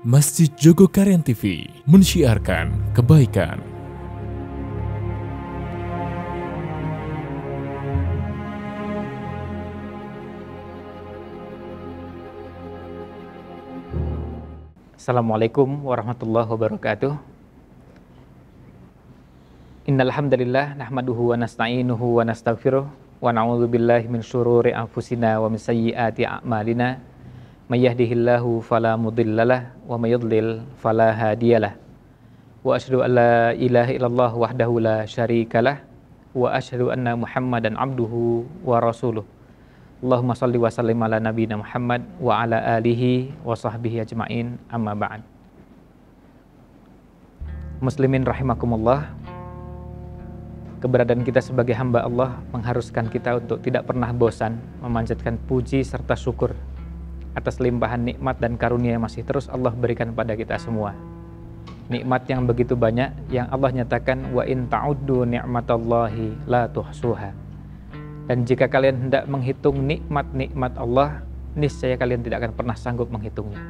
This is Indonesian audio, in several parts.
Masjid Jogokarian TV mensiarkan kebaikan. Assalamualaikum warahmatullahi wabarakatuh. Innal hamdalillah nahmaduhu wa nasta'inuhu wa nastaghfiruh wa na'udzu billahi min syururi anfusina wa min sayyiati a'malina. May yahdihillahu fala mudhillalah wa may yudlil fala hadiyalah. Wa asyhadu an la ilaha illallah wahdahu la syarikalah wa asyhadu anna Muhammadan abduhu wa rasuluh. Allahumma shalli wa sallim ala nabiyina Muhammad wa ala alihi wa sahbihi ajma'in, amma ba'd. Muslimin rahimakumullah, keberadaan kita sebagai hamba Allah mengharuskan kita untuk tidak pernah bosan memanjatkan puji serta syukur atas limpahan nikmat dan karunia yang masih terus Allah berikan pada kita semua. Nikmat yang begitu banyak yang Allah nyatakan, wa in ta'uddu ni'matallahi la tuhsuha. Dan jika kalian hendak menghitung nikmat-nikmat Allah, niscaya kalian tidak akan pernah sanggup menghitungnya.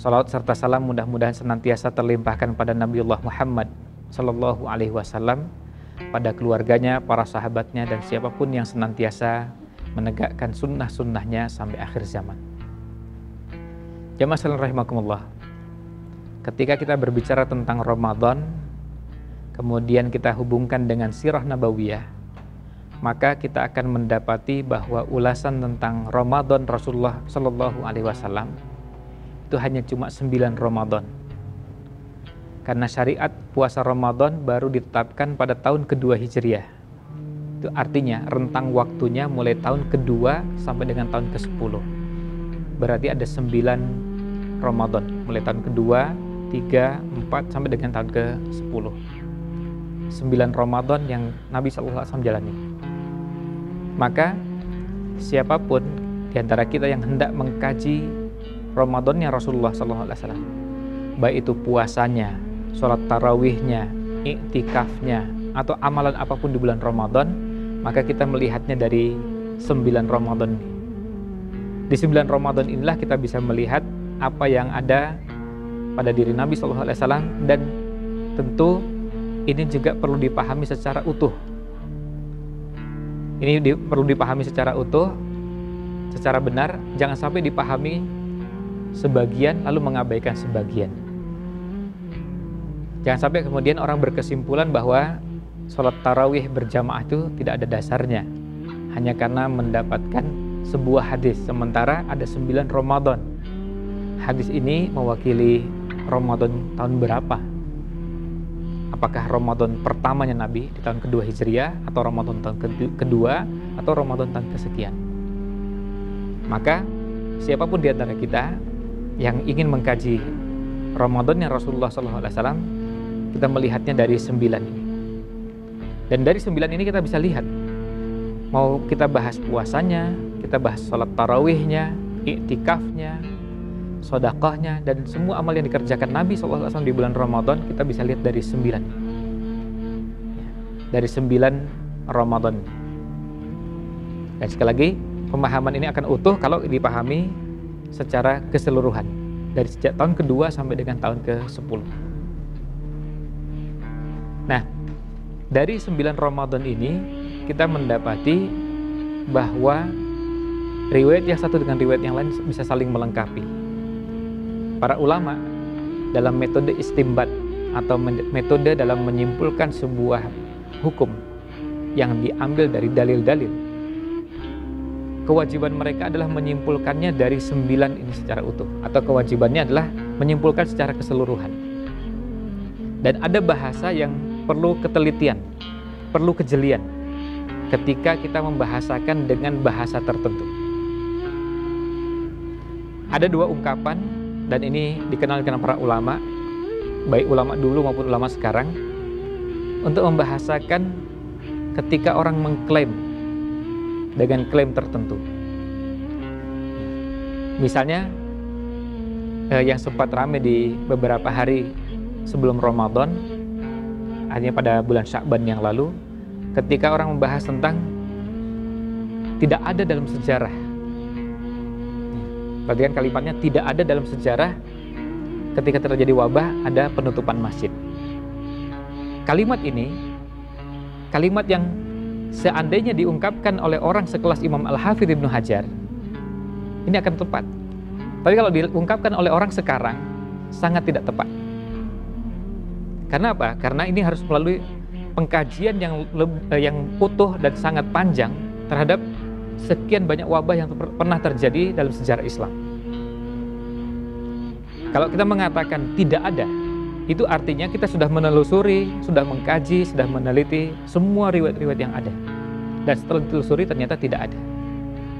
Salawat serta salam mudah-mudahan senantiasa terlimpahkan pada Nabiullah Muhammad sallallahu alaihi wasallam, pada keluarganya, para sahabatnya, dan siapapun yang senantiasa menegakkan sunnah-sunnahnya sampai akhir zaman. Jamaah sekalian rahimakumullah, ketika kita berbicara tentang Ramadan, kemudian kita hubungkan dengan sirah nabawiyah, maka kita akan mendapati bahwa ulasan tentang Ramadan Rasulullah Shallallahu Alaihi Wasallam itu hanya cuma 9 Ramadan. Karena syariat puasa Ramadan baru ditetapkan pada tahun kedua Hijriah. Itu artinya rentang waktunya mulai tahun kedua sampai dengan tahun ke-10. Berarti ada 9 Ramadan, mulai tahun kedua, 3, 4 sampai dengan tahun ke-10. 9 Ramadan yang Nabi SAW jalani. Maka siapapun di antara kita yang hendak mengkaji Ramadannya Rasulullah SAW, baik itu puasanya, sholat tarawihnya, iktikafnya, atau amalan apapun di bulan Ramadan, maka kita melihatnya dari 9 Ramadan. Di 9 Ramadan inilah kita bisa melihat apa yang ada pada diri Nabi SAW, dan tentu ini juga perlu dipahami secara utuh. Perlu dipahami secara utuh, secara benar, jangan sampai dipahami sebagian lalu mengabaikan sebagian. Jangan sampai kemudian orang berkesimpulan bahwa sholat tarawih berjamaah itu tidak ada dasarnya hanya karena mendapatkan sebuah hadis, sementara ada 9 Ramadan. Hadis ini mewakili Ramadan tahun berapa? Apakah Ramadan pertamanya Nabi di tahun kedua Hijriah, atau Ramadan tahun kedua, atau Ramadan tahun kesekian? Maka siapapun di antara kita yang ingin mengkaji Ramadannya Rasulullah SAW, kita melihatnya dari 9 ini. Dan dari 9 ini kita bisa lihat, mau kita bahas puasanya, kita bahas sholat tarawihnya, iktikafnya, sedekahnya, dan semua amal yang dikerjakan Nabi SAW di bulan Ramadan, kita bisa lihat dari 9. Dari 9 Ramadan. Dan sekali lagi, pemahaman ini akan utuh kalau dipahami secara keseluruhan, dari sejak tahun kedua sampai dengan tahun ke-10. Nah, dari 9 Ramadan ini kita mendapati bahwa riwayat yang satu dengan riwayat yang lain bisa saling melengkapi. Para ulama dalam metode istimbat atau metode dalam menyimpulkan sebuah hukum yang diambil dari dalil-dalil, kewajiban mereka adalah menyimpulkannya dari 9 ini secara utuh, atau kewajibannya adalah menyimpulkan secara keseluruhan. Dan ada bahasa yang perlu ketelitian, perlu kejelian ketika kita membahasakan dengan bahasa tertentu. Ada 2 ungkapan, dan ini dikenalkan para ulama, baik ulama dulu maupun ulama sekarang, untuk membahasakan ketika orang mengklaim dengan klaim tertentu. Misalnya yang sempat ramai di beberapa hari sebelum Ramadan, hanya pada bulan Sya'ban yang lalu, ketika orang membahas tentang tidak ada dalam sejarah Perhatikan kalimatnya, tidak ada dalam sejarah ketika terjadi wabah ada penutupan masjid. Kalimat ini, kalimat yang seandainya diungkapkan oleh orang sekelas Imam Al-Hafidz Ibnu Hajar, ini akan tepat. Tapi kalau diungkapkan oleh orang sekarang, sangat tidak tepat. Karena apa? Karena ini harus melalui pengkajian yang utuh dan sangat panjang terhadap sekian banyak wabah yang pernah terjadi dalam sejarah Islam. Kalau kita mengatakan tidak ada, itu artinya kita sudah menelusuri, sudah mengkaji, sudah meneliti semua riwayat-riwayat yang ada. Dan setelah ditelusuri ternyata tidak ada.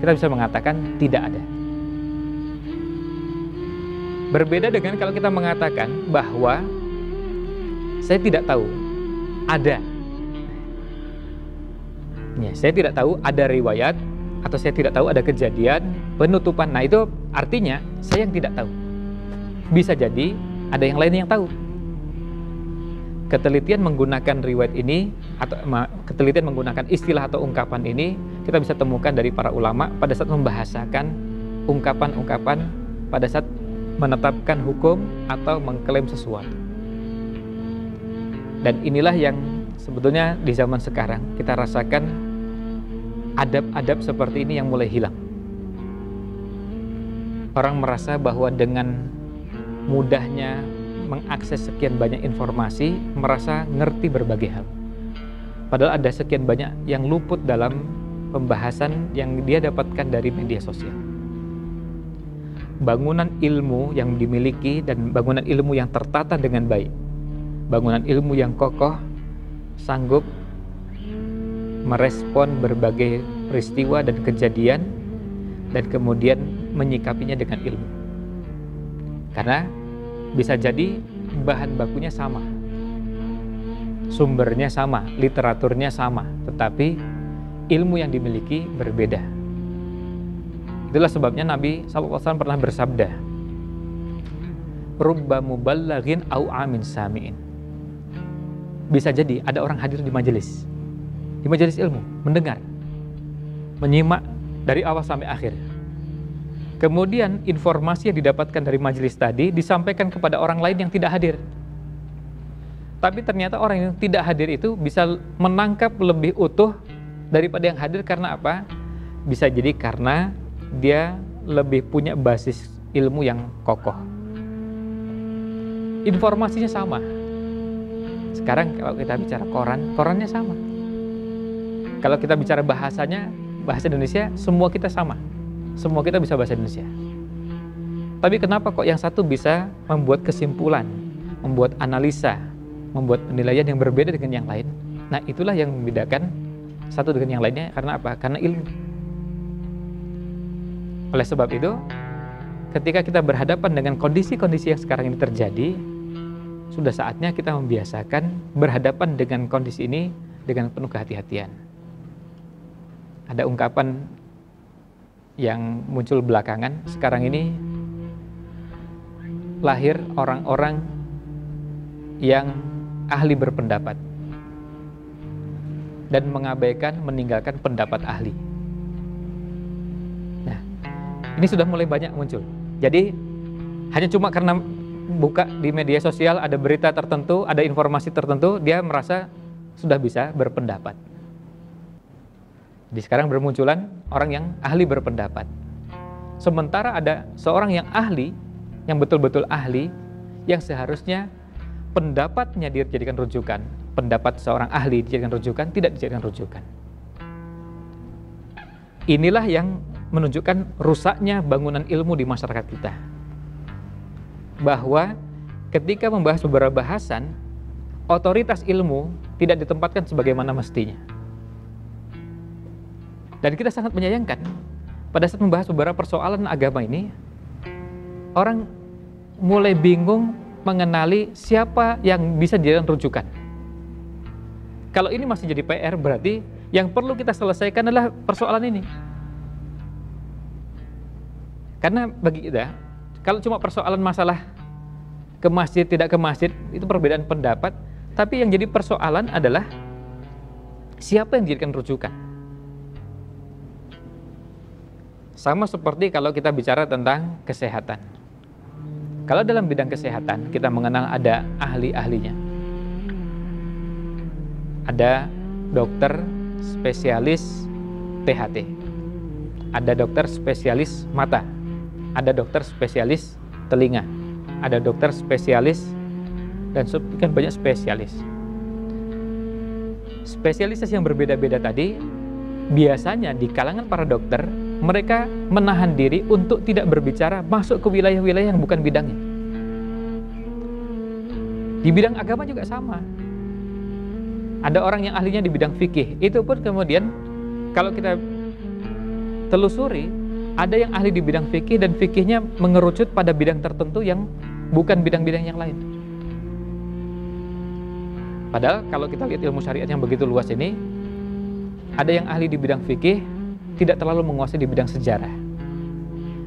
Kita bisa mengatakan tidak ada. Berbeda dengan kalau kita mengatakan bahwa saya tidak tahu ada. Ya, saya tidak tahu ada riwayat atau saya tidak tahu ada kejadian penutupan. Nah, itu artinya saya yang tidak tahu. Bisa jadi ada yang lain yang tahu. Ketelitian menggunakan riwayat ini atau ketelitian menggunakan istilah atau ungkapan ini kita bisa temukan dari para ulama pada saat membahasakan ungkapan-ungkapan pada saat menetapkan hukum atau mengklaim sesuatu. Dan inilah yang sebetulnya di zaman sekarang kita rasakan adab-adab seperti ini yang mulai hilang. Orang merasa bahwa dengan mudahnya mengakses sekian banyak informasi, merasa ngerti berbagai hal. Padahal ada sekian banyak yang luput dalam pembahasan yang dia dapatkan dari media sosial. Bangunan ilmu yang dimiliki dan bangunan ilmu yang tertata dengan baik, bangunan ilmu yang kokoh, sanggup merespon berbagai peristiwa dan kejadian dan kemudian menyikapinya dengan ilmu. Karena bisa jadi bahan bakunya sama, sumbernya sama, literaturnya sama, tetapi ilmu yang dimiliki berbeda. Itulah sebabnya Nabi SAW pernah bersabda, "Rubba muballighin au amin sami'in." Bisa jadi ada orang hadir di majelis ilmu, mendengar, menyimak dari awal sampai akhir. Kemudian informasi yang didapatkan dari majelis tadi disampaikan kepada orang lain yang tidak hadir. Tapi ternyata orang yang tidak hadir itu bisa menangkap lebih utuh daripada yang hadir. Karena apa? Bisa jadi karena dia lebih punya basis ilmu yang kokoh. Informasinya sama. Sekarang kalau kita bicara korannya sama. Kalau kita bicara bahasanya, bahasa Indonesia, semua kita sama. Semua kita bisa bahasa Indonesia. Tapi kenapa kok yang satu bisa membuat kesimpulan, membuat analisa, membuat penilaian yang berbeda dengan yang lain? Nah, itulah yang membedakan satu dengan yang lainnya. Karena apa? Karena ilmu. Oleh sebab itu, ketika kita berhadapan dengan kondisi-kondisi yang sekarang ini terjadi, sudah saatnya kita membiasakan berhadapan dengan kondisi ini dengan penuh kehati-hatian. Ada ungkapan yang muncul belakangan, sekarang ini lahir orang-orang yang ahli berpendapat dan meninggalkan pendapat ahli. Nah, ini sudah mulai banyak muncul. Jadi hanya cuma karena buka di media sosial ada berita tertentu, ada informasi tertentu, dia merasa sudah bisa berpendapat. Jadi sekarang bermunculan orang yang ahli berpendapat. Sementara ada seorang yang ahli, yang betul-betul ahli, yang seharusnya pendapatnya dijadikan rujukan, pendapat seorang ahli dijadikan rujukan, tidak dijadikan rujukan. Inilah yang menunjukkan rusaknya bangunan ilmu di masyarakat kita. Bahwa ketika membahas beberapa bahasan, otoritas ilmu tidak ditempatkan sebagaimana mestinya. Dan kita sangat menyayangkan pada saat membahas beberapa persoalan agama ini, orang mulai bingung mengenali siapa yang bisa dijadikan rujukan. Kalau ini masih jadi PR, berarti yang perlu kita selesaikan adalah persoalan ini. Karena bagi kita, kalau cuma persoalan masalah ke masjid, tidak ke masjid, itu perbedaan pendapat. Tapi yang jadi persoalan adalah siapa yang dijadikan rujukan. Sama seperti kalau kita bicara tentang kesehatan. Kalau dalam bidang kesehatan kita mengenal ada ahli-ahlinya. Ada dokter spesialis THT. Ada dokter spesialis mata. Ada dokter spesialis telinga. Ada dokter spesialis dan sekian banyak spesialis. Spesialisasi yang berbeda-beda tadi biasanya di kalangan para dokter mereka menahan diri untuk tidak berbicara masuk ke wilayah-wilayah yang bukan bidangnya. Di bidang agama juga sama. Ada orang yang ahlinya di bidang fikih. Itu pun kemudian kalau kita telusuri, ada yang ahli di bidang fikih dan fikihnya mengerucut pada bidang tertentu yang bukan bidang-bidang yang lain. Padahal kalau kita lihat ilmu syariat yang begitu luas ini, ada yang ahli di bidang fikih tidak terlalu menguasai di bidang sejarah.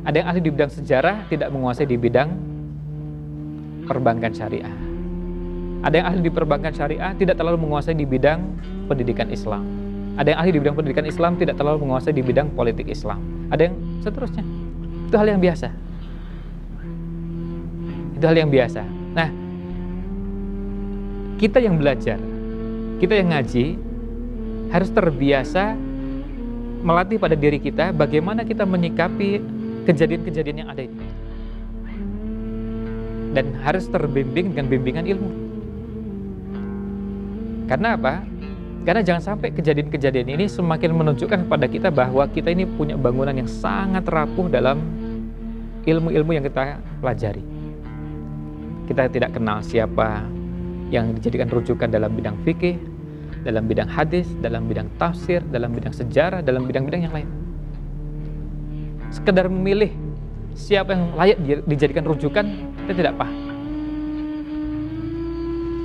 Ada yang ahli di bidang sejarah tidak menguasai di bidang perbankan syariah. Ada yang ahli di perbankan syariah tidak terlalu menguasai di bidang pendidikan Islam. Ada yang ahli di bidang pendidikan Islam tidak terlalu menguasai di bidang politik Islam. Ada yang seterusnya. Itu hal yang biasa. Itu hal yang biasa. Nah, kita yang belajar, kita yang ngaji harus terbiasa melatih pada diri kita bagaimana kita menyikapi kejadian-kejadian yang ada ini. Dan harus terbimbing dengan bimbingan ilmu. Karena apa? Karena jangan sampai kejadian-kejadian ini semakin menunjukkan kepada kita bahwa kita ini punya bangunan yang sangat rapuh dalam ilmu-ilmu yang kita pelajari. Kita tidak kenal siapa yang dijadikan rujukan dalam bidang fikih, dalam bidang hadis, dalam bidang tafsir, dalam bidang sejarah, dalam bidang-bidang yang lain. Sekedar memilih siapa yang layak dijadikan rujukan, kita tidak paham.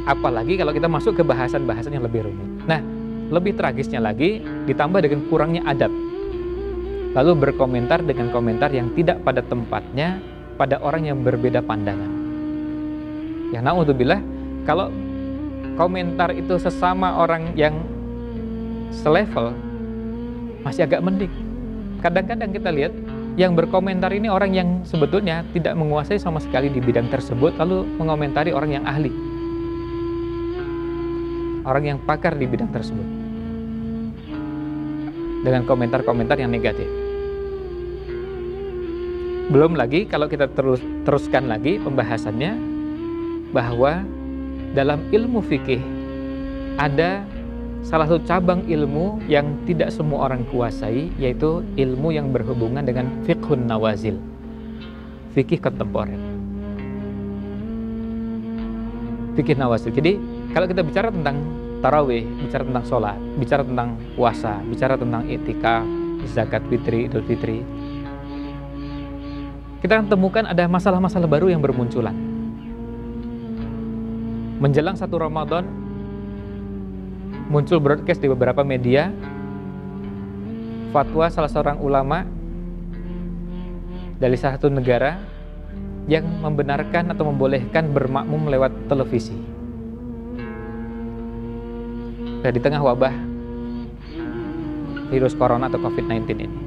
Apalagi kalau kita masuk ke bahasan-bahasan yang lebih rumit. Nah, lebih tragisnya lagi, ditambah dengan kurangnya adab. Lalu berkomentar dengan komentar yang tidak pada tempatnya pada orang yang berbeda pandangan. Ya na'udzubillah, kalau komentar itu sesama orang yang selevel masih agak mending. Kadang-kadang kita lihat yang berkomentar ini orang yang sebetulnya tidak menguasai sama sekali di bidang tersebut, lalu mengomentari orang yang ahli, orang yang pakar di bidang tersebut, dengan komentar-komentar yang negatif. Belum lagi kalau kita teruskan lagi pembahasannya, bahwa dalam ilmu fikih ada salah satu cabang ilmu yang tidak semua orang kuasai, yaitu ilmu yang berhubungan dengan fiqhun nawazil, fikih kontemporer, fikih nawazil. Jadi kalau kita bicara tentang tarawih, bicara tentang sholat, bicara tentang puasa, bicara tentang i'tikaf, zakat fitri, idul fitri, kita akan temukan ada masalah-masalah baru yang bermunculan. Menjelang 1 Ramadan, muncul broadcast di beberapa media, fatwa salah seorang ulama dari salah satu negara yang membenarkan atau membolehkan bermakmum lewat televisi. Nah, di tengah wabah virus corona atau COVID-19 ini.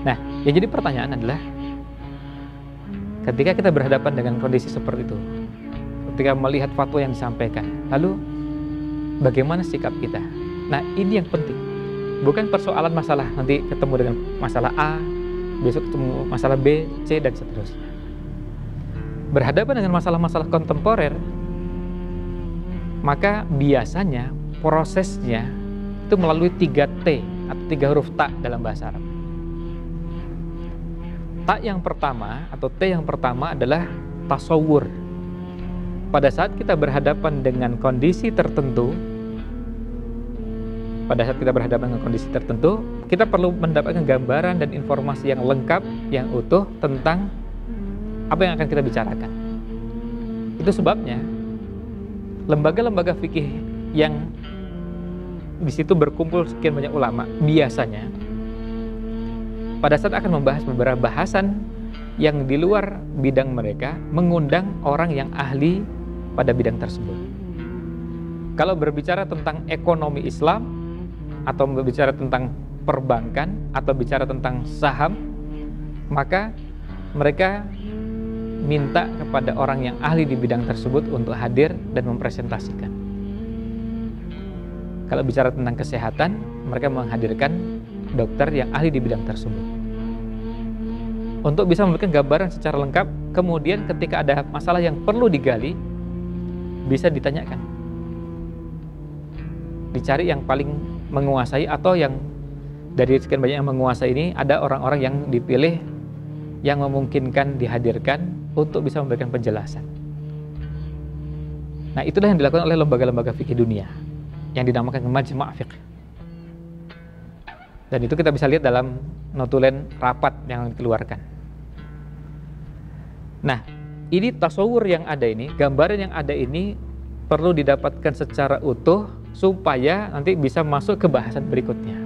Nah, yang jadi pertanyaan adalah, ketika kita berhadapan dengan kondisi seperti itu, ketika melihat fatwa yang disampaikan, lalu bagaimana sikap kita? Nah, ini yang penting. Bukan persoalan masalah nanti ketemu dengan masalah A, besok ketemu masalah B, C, dan seterusnya. Berhadapan dengan masalah-masalah kontemporer, maka biasanya prosesnya itu melalui 3T atau 3 huruf ta dalam bahasa Arab. Ta yang pertama atau T yang pertama adalah tasawur. Pada saat kita berhadapan dengan kondisi tertentu, kita perlu mendapatkan gambaran dan informasi yang lengkap, yang utuh tentang apa yang akan kita bicarakan. Itu sebabnya lembaga-lembaga fikih yang di situ berkumpul sekian banyak ulama, biasanya pada saat akan membahas beberapa bahasan yang di luar bidang mereka, mengundang orang yang ahli pada bidang tersebut. Kalau berbicara tentang ekonomi Islam atau berbicara tentang perbankan atau bicara tentang saham, maka mereka minta kepada orang yang ahli di bidang tersebut untuk hadir dan mempresentasikan. Kalau bicara tentang kesehatan, mereka menghadirkan dokter yang ahli di bidang tersebut untuk bisa memberikan gambaran secara lengkap. Kemudian ketika ada masalah yang perlu digali, bisa ditanyakan, dicari yang paling menguasai, atau yang dari sekian banyak yang menguasai ini ada orang-orang yang dipilih yang memungkinkan dihadirkan untuk bisa memberikan penjelasan. Nah, itulah yang dilakukan oleh lembaga-lembaga fikih dunia yang dinamakan Majma' Fiqh. Dan itu kita bisa lihat dalam notulen rapat yang dikeluarkan. Nah, ini tasawur yang ada ini, gambaran yang ada ini perlu didapatkan secara utuh supaya nanti bisa masuk ke bahasan berikutnya.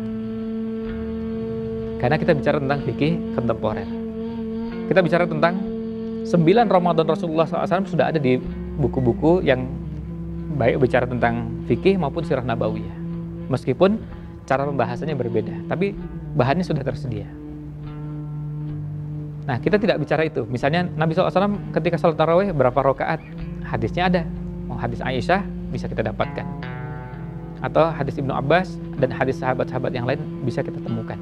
Karena kita bicara tentang fikih kontemporer. Kita bicara tentang 9 Ramadan Rasulullah SAW sudah ada di buku-buku yang baik bicara tentang fikih maupun sirah nabawiyah. Meskipun cara pembahasannya berbeda, tapi bahannya sudah tersedia. Nah, kita tidak bicara itu. Misalnya Nabi SAW ketika salat tarawih berapa rakaat? Hadisnya ada. Hadis Aisyah bisa kita dapatkan. Atau hadis Ibnu Abbas dan hadis sahabat-sahabat yang lain bisa kita temukan.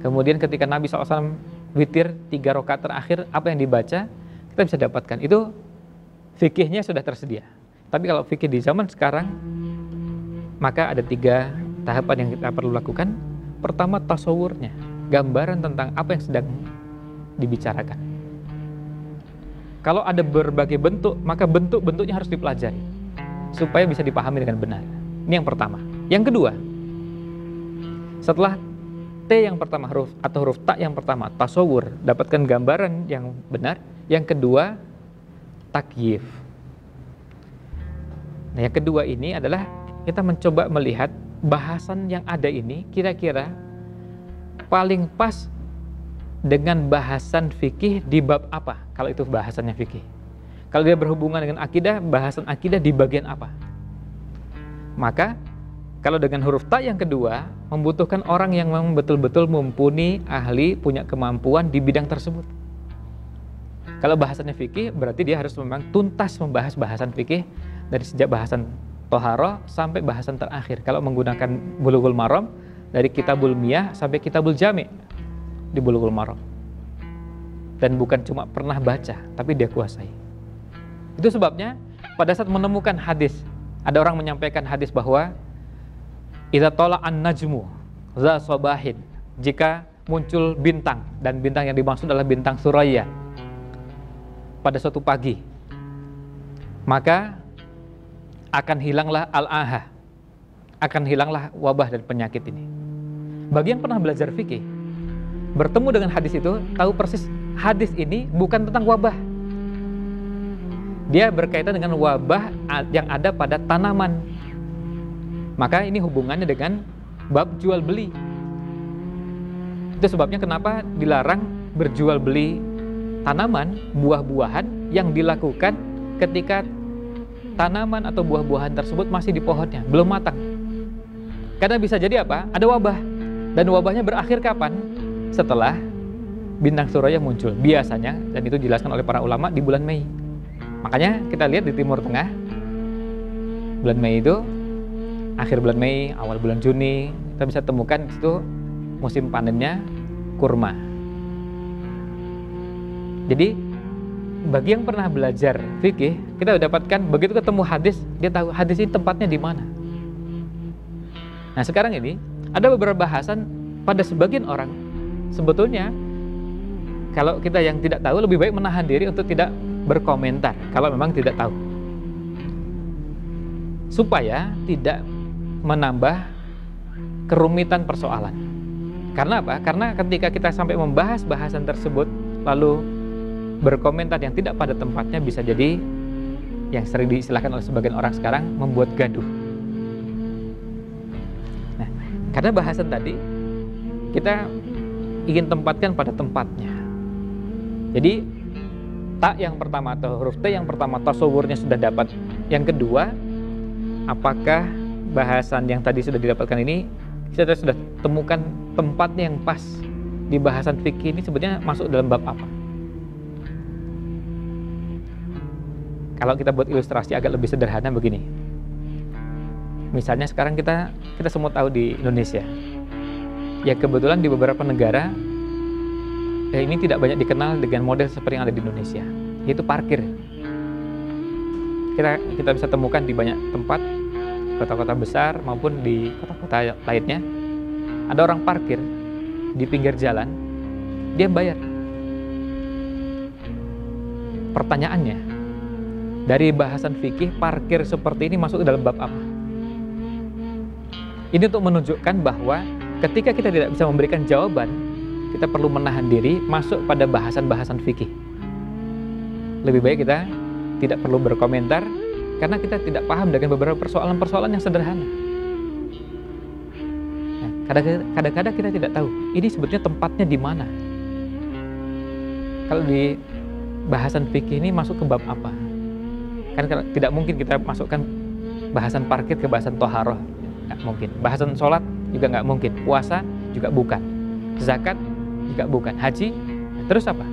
Kemudian ketika Nabi SAW witir 3 rakaat terakhir, apa yang dibaca kita bisa dapatkan. Itu fikihnya sudah tersedia. Tapi kalau fikih di zaman sekarang, maka ada 3 tahapan yang kita perlu lakukan. Pertama, tasawurnya, gambaran tentang apa yang sedang dibicarakan. Kalau ada berbagai bentuk, maka bentuk-bentuknya harus dipelajari supaya bisa dipahami dengan benar. Ini yang pertama. Yang kedua, setelah T yang pertama huruf atau huruf ta yang pertama, tasawur, dapatkan gambaran yang benar. Yang kedua, takyif. Nah, yang kedua ini adalah kita mencoba melihat bahasan yang ada ini kira-kira paling pas dengan bahasan fikih di bab apa, kalau itu bahasannya fikih. Kalau dia berhubungan dengan akidah, bahasan akidah di bagian apa. Maka kalau dengan huruf ta yang kedua, membutuhkan orang yang memang betul-betul mumpuni, ahli, punya kemampuan di bidang tersebut. Kalau bahasannya fikih, berarti dia harus memang tuntas membahas bahasan fikih dari sejak bahasan Toharoh sampai bahasan terakhir. Kalau menggunakan Bulughul Maram, dari Kitabul Miyah sampai Kitabul Jami' di Bulughul Maram. Dan bukan cuma pernah baca, tapi dia kuasai. Itu sebabnya pada saat menemukan hadis, ada orang menyampaikan hadis bahwa idza tala'an najmu za sabahin, jika muncul bintang, dan bintang yang dimaksud adalah bintang Suraya pada suatu pagi, maka akan hilanglah al-aha, akan hilanglah wabah dan penyakit ini. Bagi yang pernah belajar fikih, bertemu dengan hadis itu, tahu persis hadis ini bukan tentang wabah. Dia berkaitan dengan wabah yang ada pada tanaman. Maka ini hubungannya dengan bab jual beli. Itu sebabnya kenapa dilarang berjual beli tanaman, buah-buahan yang dilakukan ketika tanaman atau buah-buahan tersebut masih di pohonnya, belum matang. Karena bisa jadi apa? Ada wabah. Dan wabahnya berakhir kapan? Setelah bintang Suraya muncul. Biasanya, dan itu dijelaskan oleh para ulama, di bulan Mei. Makanya kita lihat di Timur Tengah, bulan Mei itu, akhir bulan Mei, awal bulan Juni, kita bisa temukan itu musim panennya kurma. Jadi bagi yang pernah belajar fikih, kita dapatkan begitu ketemu hadis, dia tahu hadis ini tempatnya di mana. Nah, sekarang ini ada beberapa bahasan pada sebagian orang, sebetulnya kalau kita yang tidak tahu lebih baik menahan diri untuk tidak berkomentar kalau memang tidak tahu, supaya tidak menambah kerumitan persoalan. Karena apa? Karena ketika kita sampai membahas bahasan tersebut lalu berkomentar yang tidak pada tempatnya, bisa jadi yang sering diistilahkan oleh sebagian orang sekarang membuat gaduh. Nah, karena bahasan tadi kita ingin tempatkan pada tempatnya. Jadi ta yang pertama atau huruf T yang pertama, tasawurnya sudah dapat. Yang kedua, apakah bahasan yang tadi sudah didapatkan ini kita sudah temukan tempatnya yang pas di bahasan fikih ini sebenarnya masuk dalam bab apa. Kalau kita buat ilustrasi agak lebih sederhana begini. Misalnya sekarang kita semua tahu di Indonesia, ya kebetulan di beberapa negara ini tidak banyak dikenal dengan model seperti yang ada di Indonesia, yaitu parkir. Kita bisa temukan di banyak tempat, kota-kota besar maupun di kota-kota lainnya, ada orang parkir di pinggir jalan, dia bayar. Pertanyaannya, dari bahasan fikih, parkir seperti ini masuk ke dalam bab apa? Ini untuk menunjukkan bahwa ketika kita tidak bisa memberikan jawaban, kita perlu menahan diri masuk pada bahasan-bahasan fikih. Lebih baik kita tidak perlu berkomentar karena kita tidak paham dengan beberapa persoalan-persoalan yang sederhana. Nah, kadang-kadang kita tidak tahu ini sebetulnya tempatnya di mana. Kalau di bahasan fikih ini masuk ke bab apa? Kan tidak mungkin kita masukkan bahasan parkir ke bahasan toharoh, nggak mungkin. Bahasan sholat juga nggak mungkin. Puasa juga bukan. Zakat juga bukan. Haji, terus apa?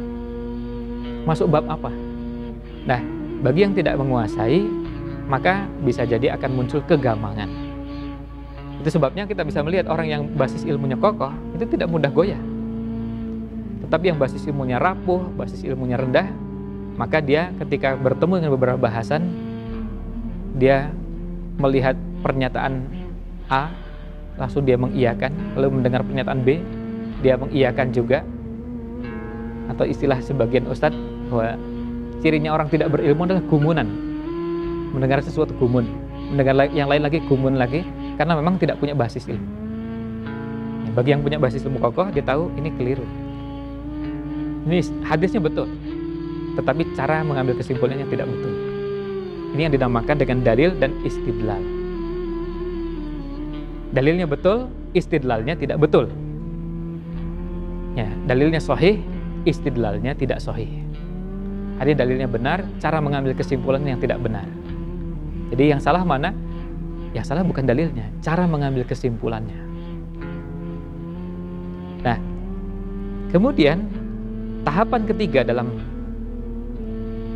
Masuk bab apa? Nah, bagi yang tidak menguasai, maka bisa jadi akan muncul kegamangan. Itu sebabnya kita bisa melihat orang yang basis ilmunya kokoh, itu tidak mudah goyah. Tetapi yang basis ilmunya rapuh, basis ilmunya rendah, maka dia ketika bertemu dengan beberapa bahasan, dia melihat pernyataan A, langsung dia mengiyakan, lalu mendengar pernyataan B, dia mengiyakan juga. Atau istilah sebagian ustadz, bahwa cirinya orang tidak berilmu adalah gumunan. Mendengar sesuatu gumun, mendengar yang lain lagi gumun lagi, karena memang tidak punya basis ilmu. Bagi yang punya basis ilmu kokoh, dia tahu ini keliru. Ini hadisnya betul, tetapi cara mengambil kesimpulannya tidak betul. Ini yang dinamakan dengan dalil dan istidlal. Dalilnya betul, istidlalnya tidak betul. Ya, dalilnya sahih, istidlalnya tidak sahih. Artinya dalilnya benar, cara mengambil kesimpulan yang tidak benar. Jadi yang salah mana? Yang salah bukan dalilnya, cara mengambil kesimpulannya. Nah, kemudian tahapan ketiga dalam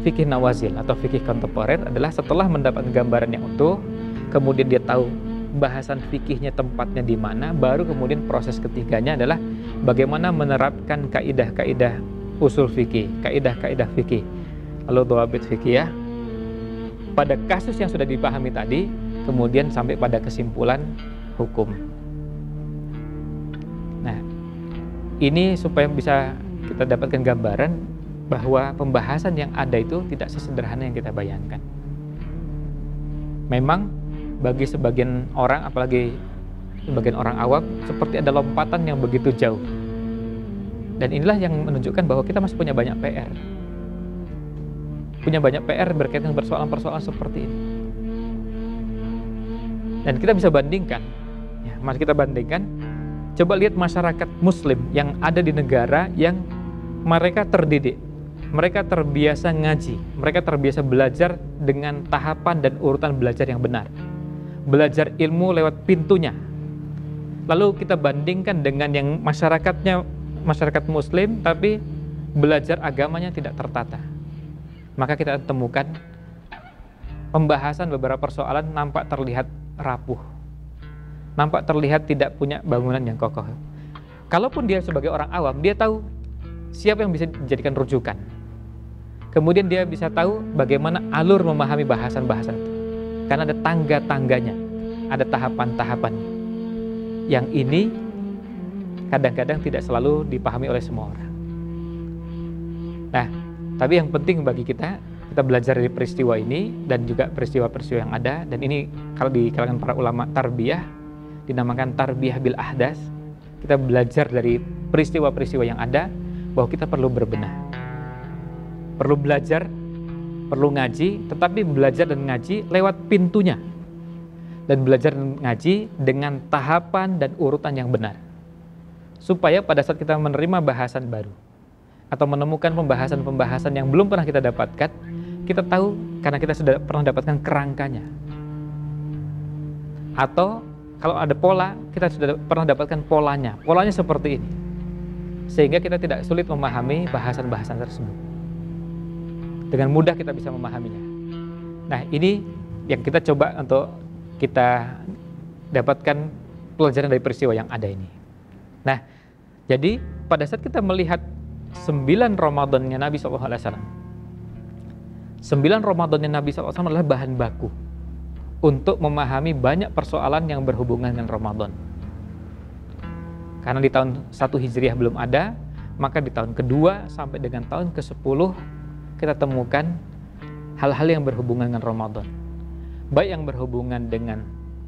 fikih nawazil atau fikih kontemporer adalah setelah mendapat gambaran yang utuh, kemudian dia tahu bahasan fikihnya tempatnya di mana, baru kemudian proses ketiganya adalah bagaimana menerapkan kaidah-kaidah usul fikih, kaidah-kaidah fikih, lalu dhawabit fikih ya, pada kasus yang sudah dipahami tadi, kemudian sampai pada kesimpulan hukum. Nah, ini supaya bisa kita dapatkan gambaran bahwa pembahasan yang ada itu tidak sesederhana yang kita bayangkan. Memang bagi sebagian orang, apalagi sebagian orang awam, seperti ada lompatan yang begitu jauh. Dan inilah yang menunjukkan bahwa kita masih punya banyak PR. Punya banyak PR berkaitan dengan persoalan-persoalan seperti ini. Dan kita bisa bandingkan, ya, mari kita bandingkan, coba lihat masyarakat muslim yang ada di negara yang mereka terdidik, mereka terbiasa ngaji, mereka terbiasa belajar dengan tahapan dan urutan belajar yang benar, belajar ilmu lewat pintunya. Lalu kita bandingkan dengan yang masyarakat muslim tapi belajar agamanya tidak tertata, maka kita temukan pembahasan beberapa persoalan nampak terlihat rapuh, nampak terlihat tidak punya bangunan yang kokoh. Kalaupun dia sebagai orang awam, dia tahu siapa yang bisa dijadikan rujukan. Kemudian dia bisa tahu bagaimana alur memahami bahasan-bahasan itu, karena ada tangga-tangganya, ada tahapan-tahapan. Yang ini kadang-kadang tidak selalu dipahami oleh semua orang. Nah, tapi yang penting bagi kita belajar dari peristiwa ini dan juga peristiwa-peristiwa yang ada. Dan ini kalau di kalangan para ulama tarbiyah dinamakan tarbiyah bil ahdas. Kita belajar dari peristiwa-peristiwa yang ada bahwa kita perlu berbenah, perlu belajar, perlu ngaji, tetapi belajar dan ngaji lewat pintunya, dan belajar dan ngaji dengan tahapan dan urutan yang benar, supaya pada saat kita menerima bahasan baru atau menemukan pembahasan-pembahasan yang belum pernah kita dapatkan, kita tahu karena kita sudah pernah dapatkan kerangkanya. Atau Kalau ada pola, kita sudah pernah dapatkan polanya. Polanya seperti ini. Sehingga kita tidak sulit memahami bahasan-bahasan tersebut. Dengan mudah kita bisa memahaminya. Nah, ini yang kita coba untuk kita dapatkan pelajaran dari peristiwa yang ada ini. Nah, jadi pada saat kita melihat 9 Ramadannya Nabi SAW, 9 Ramadannya Nabi SAW adalah bahan baku untuk memahami banyak persoalan yang berhubungan dengan Ramadan. Karena di tahun 1 Hijriah belum ada, maka di tahun kedua sampai dengan tahun ke-10 kita temukan hal-hal yang berhubungan dengan Ramadan. Baik yang berhubungan dengan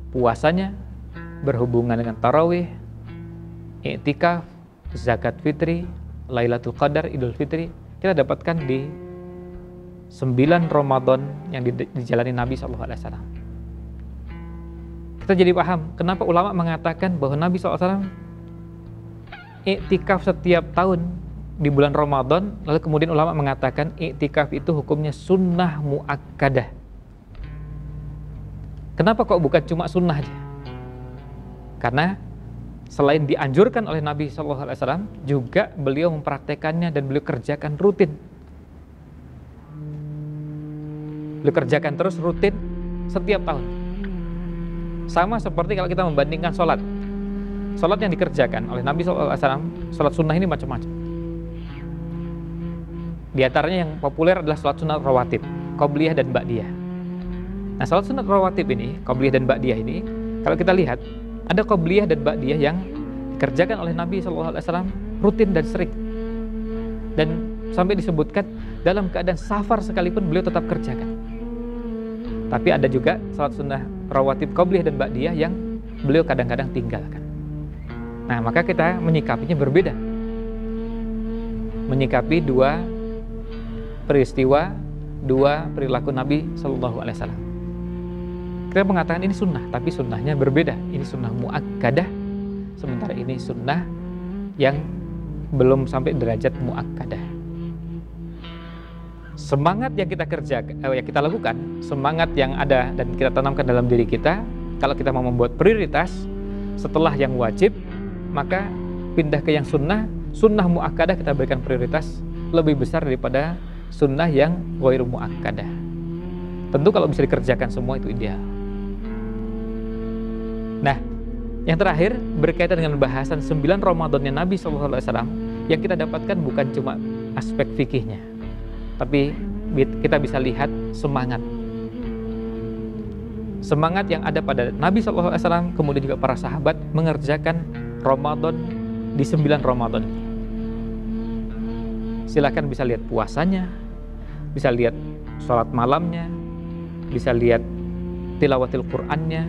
puasanya, berhubungan dengan tarawih, i'tikaf, zakat fitri, Lailatul Qadar, Idul Fitri, kita dapatkan di 9 Ramadan yang dijalani Nabi SAW. Kita jadi paham kenapa ulama mengatakan bahwa Nabi SAW i'tikaf setiap tahun di bulan Ramadan, lalu kemudian ulama mengatakan i'tikaf itu hukumnya sunnah muakkadah. Kenapa kok bukan cuma sunnah aja? Karena selain dianjurkan oleh Nabi SAW, juga beliau mempraktekannya dan beliau kerjakan rutin. Beliau kerjakan terus rutin setiap tahun. Sama seperti kalau kita membandingkan sholat. Sholat yang dikerjakan oleh Nabi SAW, sholat sunnah ini macam-macam. Di antaranya yang populer adalah sholat sunnah rawatib, qobliyah dan ba'diyah. Nah, sholat sunnah rawatib ini, qobliyah dan ba'diyah ini, kalau kita lihat, ada qobliyah dan ba'diyah yang dikerjakan oleh Nabi SAW rutin dan sering. Dan sampai disebutkan dalam keadaan safar sekalipun beliau tetap kerjakan. Tapi ada juga salat sunnah rawatib qobliyah dan ba'diyah yang beliau kadang-kadang tinggalkan. Nah, maka kita menyikapinya berbeda. Menyikapi dua peristiwa, dua perilaku Nabi SAW. Kita mengatakan ini sunnah, tapi sunnahnya berbeda. Ini sunnah muakkadah, sementara ini sunnah yang belum sampai derajat muakkadah. Semangat yang kita kerjakan, yang kita lakukan, semangat yang ada dan kita tanamkan dalam diri kita, kalau kita mau membuat prioritas setelah yang wajib, maka pindah ke yang sunnah. Sunnah muakkadah kita berikan prioritas lebih besar daripada sunnah yang ghairu muakkadah. Tentu kalau bisa dikerjakan semua itu ideal. Nah, yang terakhir berkaitan dengan bahasan 9 Ramadannya Nabi SAW, yang kita dapatkan bukan cuma aspek fikihnya, tapi kita bisa lihat semangat yang ada pada Nabi SAW, kemudian juga para sahabat mengerjakan Ramadan di 9 Ramadan. Silakan bisa lihat puasanya, bisa lihat sholat malamnya, bisa lihat tilawatil Qur'annya,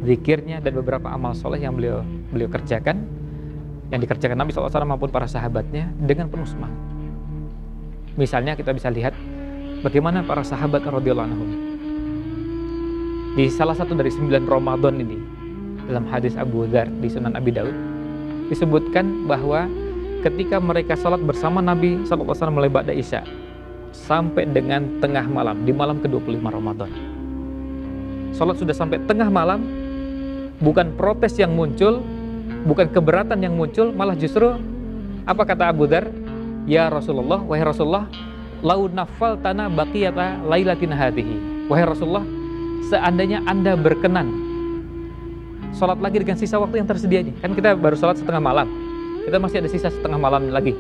zikirnya, dan beberapa amal soleh yang beliau kerjakan, yang dikerjakan Nabi SAW maupun para sahabatnya dengan penuh semangat. Misalnya kita bisa lihat bagaimana para sahabat radhiyallahu anhum di salah satu dari 9 Ramadan ini, dalam hadis Abu Dzar di Sunan Abi Daud disebutkan bahwa ketika mereka sholat bersama Nabi SAW mulai ba'da Isya sampai dengan tengah malam, di malam ke-25 Ramadan, sholat sudah sampai tengah malam, bukan protes yang muncul, bukan keberatan yang muncul, malah justru apa kata Abu Dzar? Ya Rasulullah, wahai Rasulullah, lau naffaltana baqiyata lailatina hadhihi. Wahai Rasulullah, seandainya Anda berkenan sholat lagi dengan sisa waktu yang tersedia ini. Kan kita baru sholat setengah malam, kita masih ada sisa setengah malam lagi.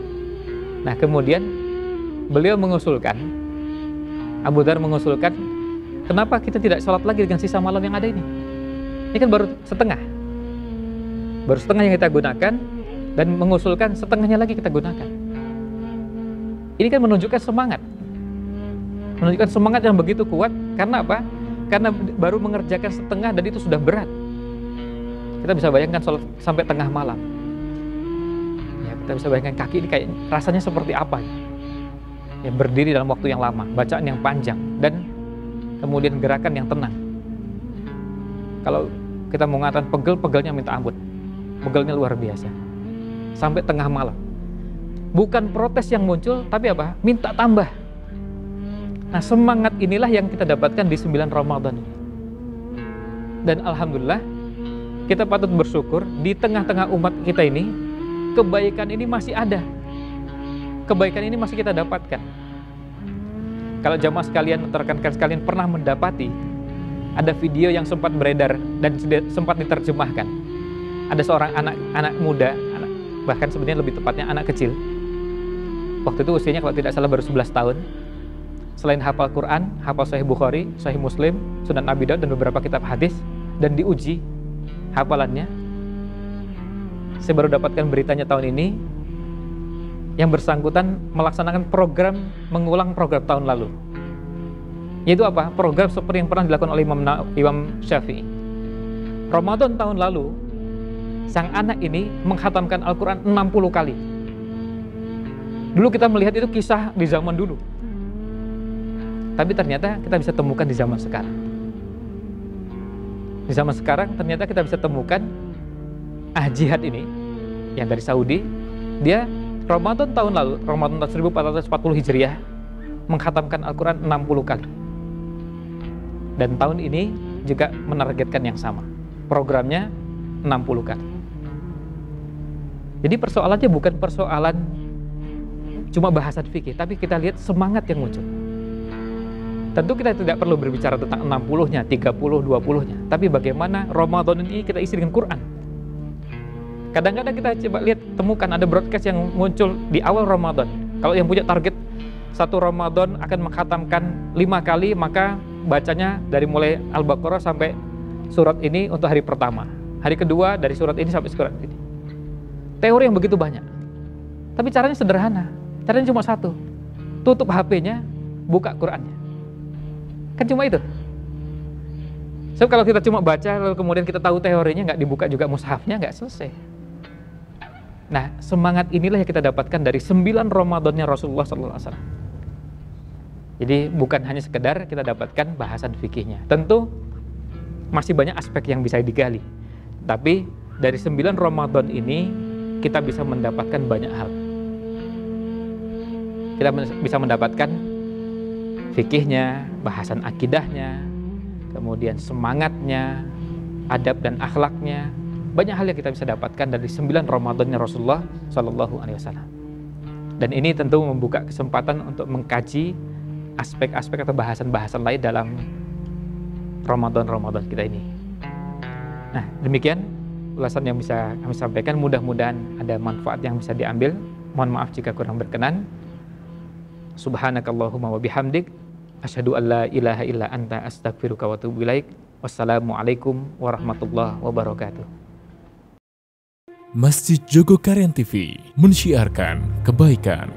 Nah, kemudian beliau mengusulkan, Abu Dzar mengusulkan, kenapa kita tidak sholat lagi dengan sisa malam yang ada ini? Ini kan baru setengah yang kita gunakan, dan mengusulkan setengahnya lagi kita gunakan. Ini kan menunjukkan semangat yang begitu kuat. Karena apa? Karena baru mengerjakan setengah dan itu sudah berat. Kita bisa bayangkan sholat sampai tengah malam. Ya, kita bisa bayangkan kaki ini kayak rasanya seperti apa. Ya, berdiri dalam waktu yang lama, bacaan yang panjang, dan kemudian gerakan yang tenang. Kalau kita mau mengatakan pegelnya minta ampun. Pegelnya luar biasa. Sampai tengah malam. Bukan protes yang muncul, tapi apa? Minta tambah. Nah, semangat inilah yang kita dapatkan di 9 Ramadan ini. Dan alhamdulillah, kita patut bersyukur di tengah-tengah umat kita ini, kebaikan ini masih ada. Kebaikan ini masih kita dapatkan. Kalau jamaah sekalian atau rekan-rekan sekalian pernah mendapati ada video yang sempat beredar dan sempat diterjemahkan. Ada seorang anak muda, bahkan sebenarnya lebih tepatnya anak kecil. Waktu itu usianya kalau tidak salah baru 11 tahun. Selain hafal Quran, hafal Sahih Bukhari, Sahih Muslim, Sunan Abi Daud dan beberapa kitab hadis, dan diuji hafalannya. Saya baru dapatkan beritanya tahun ini. Yang bersangkutan melaksanakan program mengulang program tahun lalu. Yaitu apa? Program seperti yang pernah dilakukan oleh Imam Syafi'i. Ramadan tahun lalu, sang anak ini menghatamkan Al-Quran 60 kali. Dulu kita melihat itu kisah di zaman dulu. Tapi ternyata kita bisa temukan di zaman sekarang. Di zaman sekarang ternyata kita bisa temukan Jihad ini, yang dari Saudi, dia Ramadan tahun lalu, Ramadan tahun 1440 Hijriah, menghatamkan Al-Quran 60 kali. Dan tahun ini juga menargetkan yang sama. Programnya 60 kali. Jadi persoalannya bukan persoalan cuma bahasan fikih, tapi kita lihat semangat yang muncul. Tentu kita tidak perlu berbicara tentang 60-nya, 30, 20-nya, tapi bagaimana Ramadan ini kita isi dengan Quran. Kadang-kadang kita coba lihat, temukan ada broadcast yang muncul di awal Ramadan. Kalau yang punya target satu Ramadan akan menghatamkan 5 kali, maka bacanya dari mulai Al-Baqarah sampai surat ini untuk hari pertama. Hari kedua dari surat ini sampai surat ini. Teori yang begitu banyak. Tapi caranya sederhana. Caranya cuma satu. Tutup HP-nya, buka Qurannya. Kan cuma itu. So kalau kita cuma baca lalu kemudian kita tahu teorinya, nggak dibuka juga mushafnya, nggak selesai. Nah, semangat inilah yang kita dapatkan dari 9 Ramadannya Rasulullah SAW. Jadi bukan hanya sekedar kita dapatkan bahasan fikihnya. Tentu masih banyak aspek yang bisa digali. Tapi dari 9 Ramadan ini kita bisa mendapatkan banyak hal. Kita bisa mendapatkan fikihnya, bahasan akidahnya, kemudian semangatnya, adab dan akhlaknya. Banyak hal yang kita bisa dapatkan dari 9 Ramadannya Rasulullah SAW. Dan ini tentu membuka kesempatan untuk mengkaji aspek-aspek atau bahasan-bahasan lain dalam Ramadan kita ini. Nah, demikian ulasan yang bisa kami sampaikan. Mudah-mudahan ada manfaat yang bisa diambil. Mohon maaf jika kurang berkenan. Subhanakallahumma wa bihamdik, asyhadu an la ilaha illa anta, astaghfiruka wa atubu ilaik. Wassalamualaikum warahmatullahi wabarakatuh. Masjid Jogokarian TV, menyiarkan kebaikan.